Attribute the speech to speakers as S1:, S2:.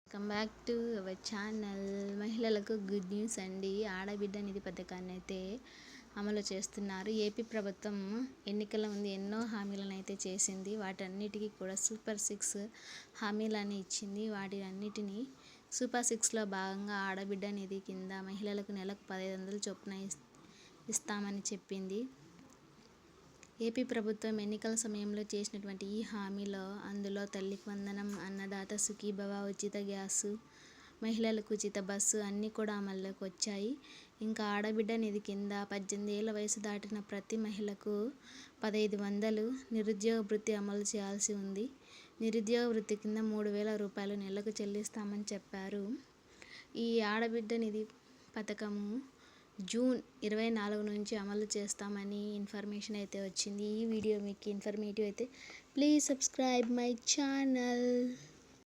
S1: Welcome back to our channel. మహిళలకు good news అండి. ఆడబిడ్డ నిధి పథకాన్ని అయితే అమలు చేస్తున్నారు. ఏపీ ప్రభుత్వం ఎన్నికల ముందు ఎన్నో హామీలను అయితే చేసింది. వాటన్నిటికీ కూడా సూపర్ 6 హామీలని ఇచ్చింది. వాటి అన్నిటినీ సూపర్ 6లో భాగంగా ఆడబిడ్డ నిధి కింద మహిళలకు నెలకు 1500 చొప్పున ఇస్తామని చెప్పింది. ఏపీ ప్రభుత్వం ఎన్నికల సమయంలో చేసినటువంటి ఈ హామీలో అందులో తల్లికి వందనం, అన్నదాత సుఖీభవ, ఉచిత గ్యాసు, మహిళలకు ఉచిత బస్సు అన్నీ కూడా అమల్లోకి వచ్చాయి. ఇంకా ఆడబిడ్డ నిధి కింద 18 ఏళ్ల వయసు దాటిన ప్రతి మహిళకు 1500 నిరుద్యోగ భృతి అమలు చేయాల్సి ఉంది. నిరుద్యోగ భృతి కింద 3000 రూపాయలు నెలకు చెల్లిస్తామని చెప్పారు. ఈ ఆడబిడ్డ నిధి పథకము జూన్ 24 నుంచి అమలు చేస్తామని ఇన్ఫర్మేషన్ అయితే వచ్చింది. ఈ వీడియో మీకు ఇన్ఫర్మేటివ్ అయితే ప్లీజ్ సబ్స్క్రైబ్ మై ఛానల్.